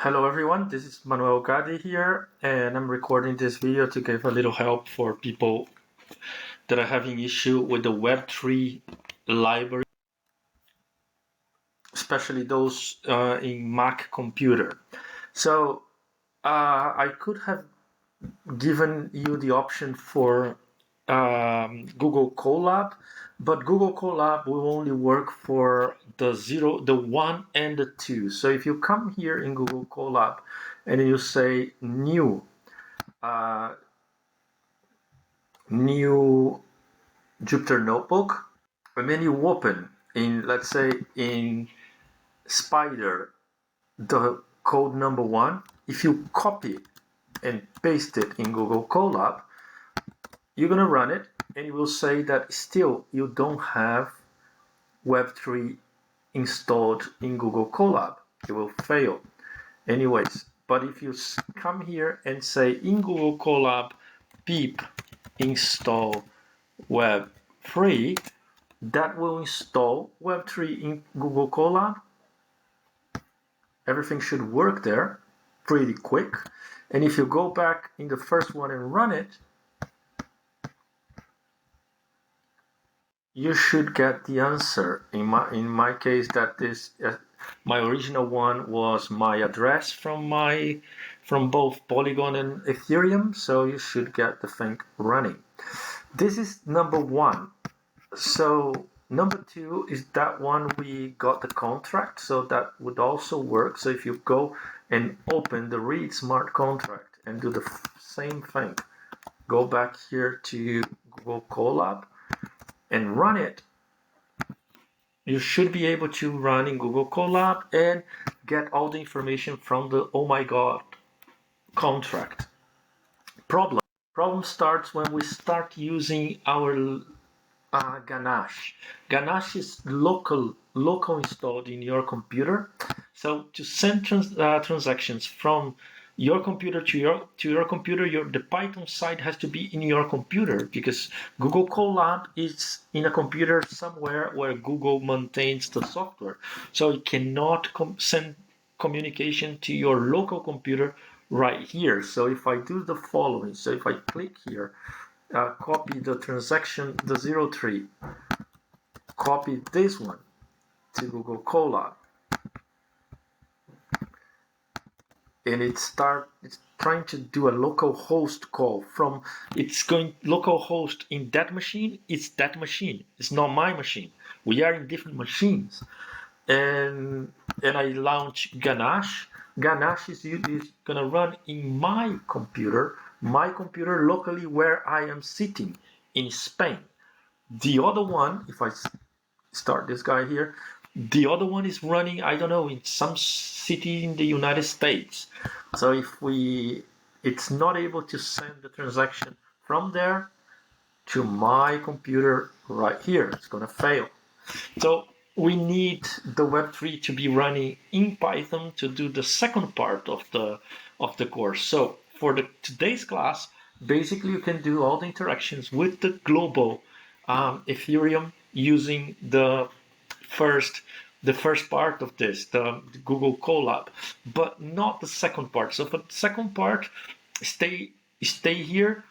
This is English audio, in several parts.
Hello everyone, this is Manuel Gadi here, and I'm recording this video to give a little help for people that are having issue with the Web3 library, especially those in Mac computer. So I could have given you the option for Google Colab, but Google Colab will only work for the 1 and the 2. So if you come here in Google Colab and you say new Jupyter Notebook, and then you open in, let's say, in Spider, the code number 1. If you copy and paste it in Google Colab, you're going to run it, and it will say that still you don't have Web3 installed in Google Colab. It will fail. Anyways, but if you come here and say in Google Colab pip install Web3, that will install Web3 in Google Colab. Everything should work there pretty quick. And if you go back in the first one and run it, you should get the answer. In my case, that is my original one was my address from both Polygon and Ethereum, so you should get the thing running. This is number 1. So number 2 is that one we got the contract, so that would also work. So if you go and open the read smart contract and do the same thing, go back here to Google Colab and run it, you should be able to run in Google Colab and get all the information from the oh my god contract. Problem starts when we start using our Ganache. Ganache is local installed in your computer. So to send transactions from your computer to your computer, the Python side has to be in your computer, because Google Colab is in a computer somewhere where Google maintains the software. So it cannot send communication to your local computer right here. So if I do the following, so if I click here, copy the transaction, the 03, copy this one to Google Colab, and it's trying to do a local host call from, it's going local host in that machine. It's that machine. It's not my machine. We are in different machines. And I launch Ganache. Ganache is gonna run in my computer locally where I am sitting in Spain. The other one, if I start this guy here, the other one is running, I don't know, in some city in the United States. So if it's not able to send the transaction from there to my computer right here, it's gonna fail. So we need the Web3 to be running in Python to do the second part of the course. So for today's class, basically you can do all the interactions with the global Ethereum using the first part of this, the Google Colab, but not the second part. So for the second part, stay here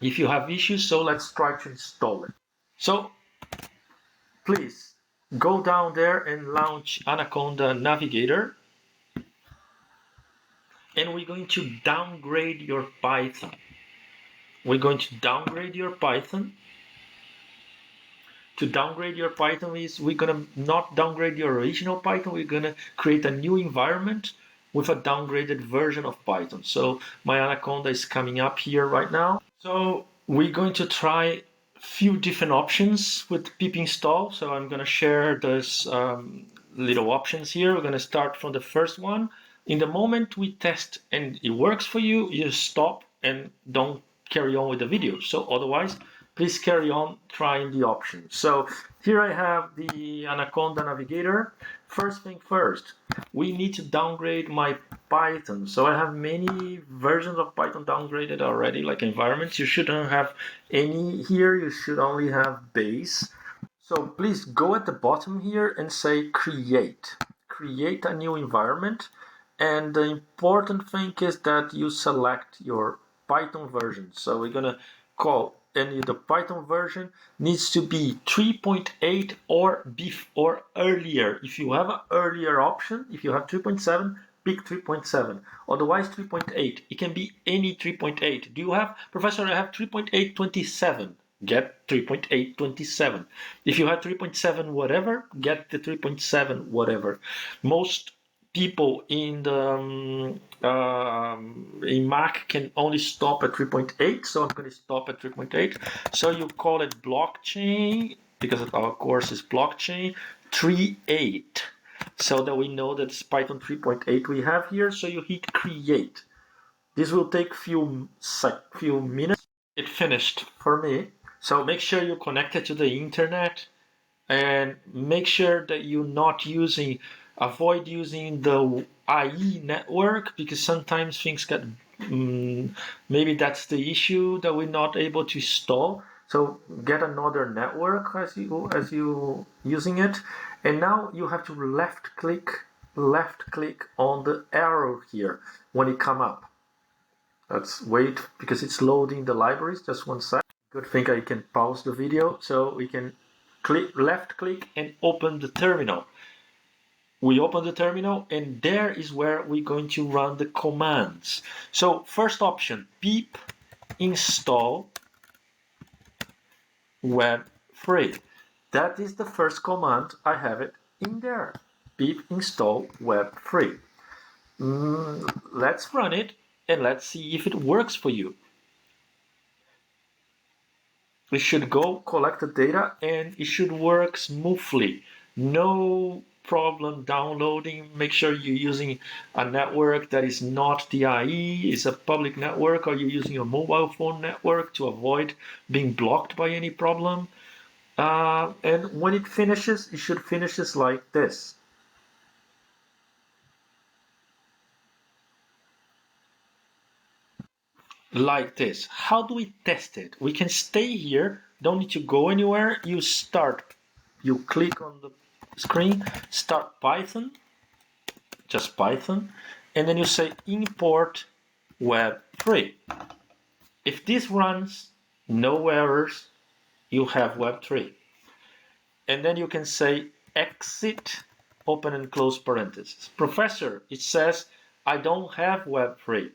if you have issues. So let's try to install it. So please go down there and launch Anaconda Navigator, and we're going to downgrade your Python. We're going to downgrade your Python. To downgrade your Python is we're gonna not downgrade your original Python. We're gonna create a new environment with a downgraded version of Python. So my Anaconda is coming up here right now. So we're going to try few different options with pip install. So I'm gonna share those little options here. We're gonna start from the first one. In the moment we test and it works for you, you stop and don't carry on with the video. So otherwise, please carry on trying the options. So here I have the Anaconda Navigator. First thing first, we need to downgrade my Python. So I have many versions of Python downgraded already, like environments. You shouldn't have any here. You should only have base. So please go at the bottom here and say create. Create a new environment. And the important thing is that you select your Python version. So we're gonna call, and the Python version needs to be 3.8 or earlier. If you have an earlier option, if you have 3.7, pick 3.7. Otherwise 3.8. It can be any 3.8. Do you have, Professor, I have 3.827. Get 3.827. If you have 3.7 whatever, get the 3.7 whatever. Most people in Mac can only stop at 3.8, so I'm going to stop at 3.8. So you call it blockchain, because our course is blockchain 3.8, so that we know that it's Python 3.8 we have here. So you hit create. This will take few minutes. It finished for me. So make sure you connect it to the internet, and make sure that you're not avoid using the IE network, because sometimes things get, maybe that's the issue, that we're not able to install. So get another network as you using it. And now you have to left click on the arrow here when it come up. Let's wait, because it's loading the libraries. Just one sec. Good thing I can pause the video, so we can left click and open the terminal. We open the terminal, and there is where we're going to run the commands. So first option, pip install Web3. That is the first command. I have it in there. Pip install Web3. Let's run it and let's see if it works for you. We should go collect the data, and it should work smoothly. No problem downloading. Make sure you're using a network that is not the IE, is a public network, or you're using a mobile phone network to avoid being blocked by any problem. And when it finishes, it should finish like this. Like this. How do we test it? We can stay here, don't need to go anywhere. You click on the screen, start Python, just Python, and then you say import Web3. If this runs, no errors, you have Web3. And then you can say exit, open and close parentheses. Professor, it says I don't have Web3.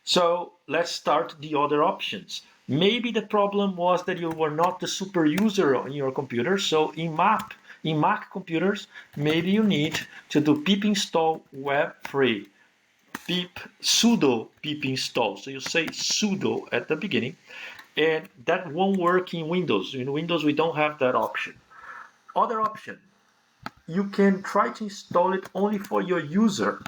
So let's start the other options. Maybe the problem was that you were not the super user on your computer. So in Mac computers, maybe you need to do pip install Web3, sudo pip install. So you say sudo at the beginning, and that won't work in Windows. In Windows, we don't have that option. Other option, you can try to install it only for your user,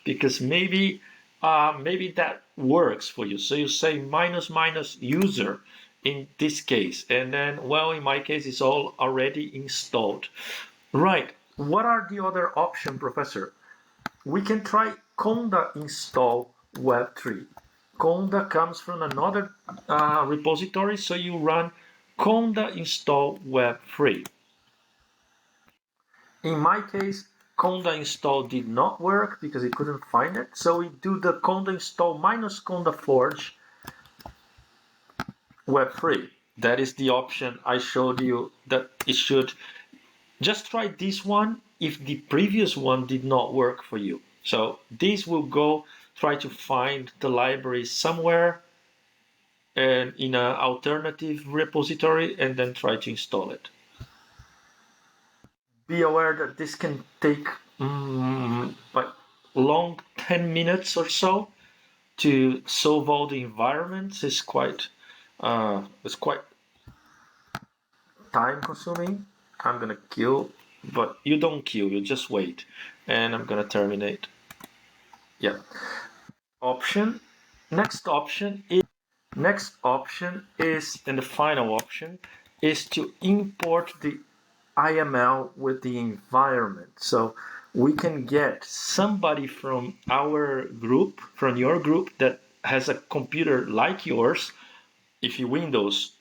because maybe that works for you. So you say -- user in this case, and then, well, in my case, it's all already installed. Right. What are the other options, Professor? We can try Conda install Web3. Conda comes from another repository, so you run Conda install Web3. In my case, Conda install did not work because it couldn't find it. So we do the Conda install -Conda forge Web3. That is the option I showed you that it should. Just try this one if the previous one did not work for you. So this will go try to find the library somewhere and in an alternative repository, and then try to install it. Be aware that this can take like long 10 minutes or so to solve all the environments. It's quite time consuming. I'm gonna kill, but you don't kill, you just wait, and I'm gonna terminate. Yeah. Next option is, and the final option is to import the IML with the environment. So we can get somebody from our group, from your group, that has a computer like yours. If you Windows,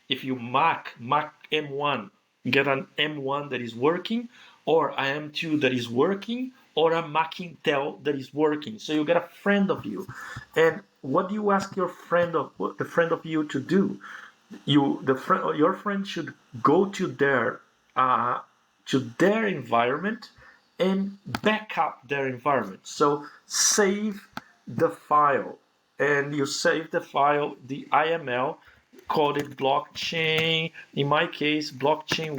if you Mac M1, get an M1 that is working, or M2 that is working, or a Mac Intel that is working. So you get a friend of you, and what do you ask your friend of the friend of you to do? Your friend should go to their environment and back up their environment. So save the file, and you save the file, the IML, call it blockchain. In my case, blockchain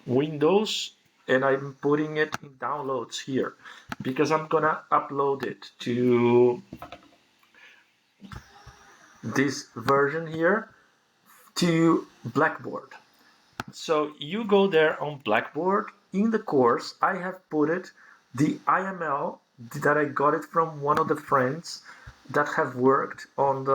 Windows, and I'm putting it in downloads here because I'm gonna upload it to this version here to Blackboard. So you go there on Blackboard. In the course, I have put it the IML that I got it from one of the friends that have worked on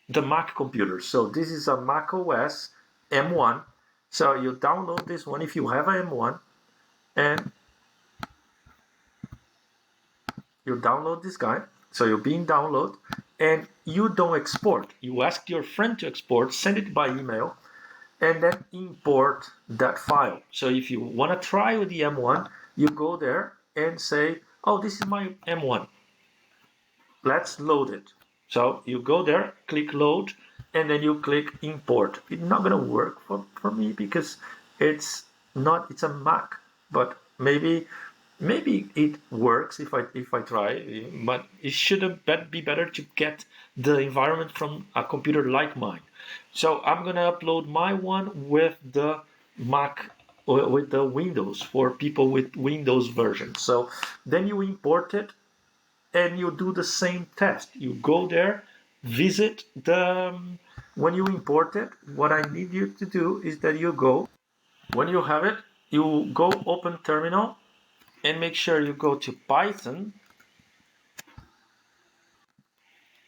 the Mac computer. So this is a macOS M1. So you download this one if you have a M1, and you download this guy. So you'll be in download, and you don't export. You ask your friend to export, send it by email, and then import that file. So if you want to try with the M1, you go there and say, oh, this is my M1. Let's load it. So you go there, click load, and then you click import. It's not going to work for me because it's a Mac, but maybe it works if I try, but it should be better to get the environment from a computer like mine. So I'm gonna upload my one with the Mac, with the Windows, for people with Windows version. So then you import it and you do the same test. You go there, visit when you import it, what I need you to do is that you go, when you have it, you go open terminal, and make sure you go to Python.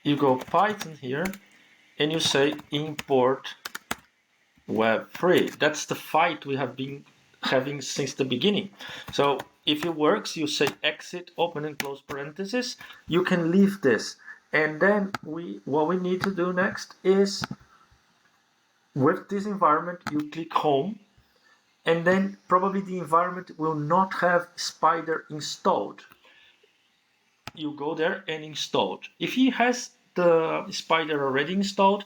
You go Python here, and you say import Web3. That's the fight we have been having since the beginning. So if it works, you say exit, open and close parentheses. You can leave this, and then what we need to do next is, with this environment, you click home, and then probably the environment will not have Spider installed. You go there and install it. If he has the Spider already installed,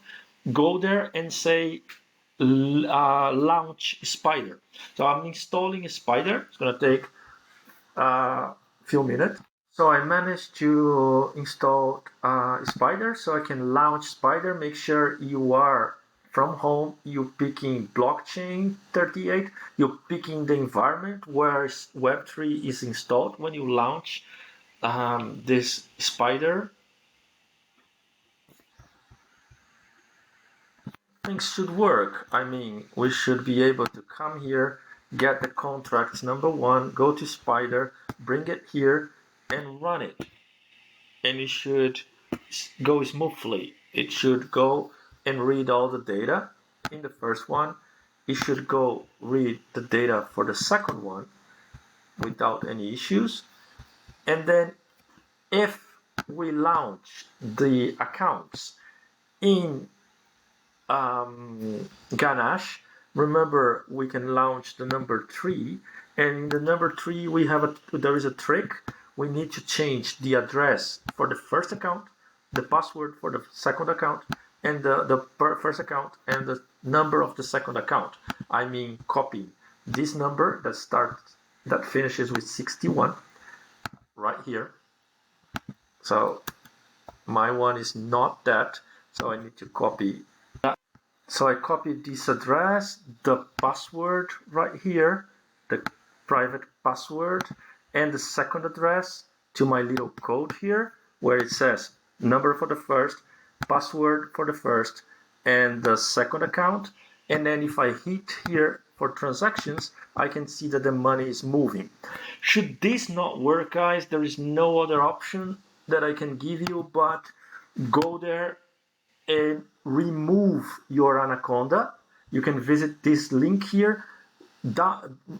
go there and say launch Spider. So I'm installing a Spider. It's going to take a few minutes. So I managed to install Spider, so I can launch Spider. Make sure you are from home, you picking blockchain 38, you're picking the environment where Web3 is installed when you launch this Spider. Things should work. I mean, we should be able to come here, get the contracts number one, go to Spider, bring it here, and run it. And it should go smoothly. It should go and read all the data in the first one. It should go read the data for the second one without any issues. And then if we launch the accounts in Ganache, remember we can launch the number 3, and in the number 3 there is a trick. We need to change the address for the first account, the password for the second account, and the first account and the number of the second account. I mean, copy this number that finishes with 61 right here. So my one is not that, so I need to copy that. So I copied this address, the password right here, the private password, and the second address to my little code here, where it says number for the first, password for the first, and the second account. And then if I hit here for transactions, I can see that the money is moving. Should this not work, guys, there is no other option that I can give you but go there and remove your Anaconda. You can visit this link here,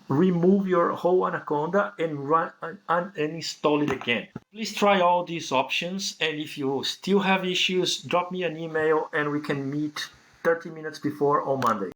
remove your whole Anaconda and run and install it again. Please try all these options, and if you still have issues, drop me an email and we can meet 30 minutes before on Monday.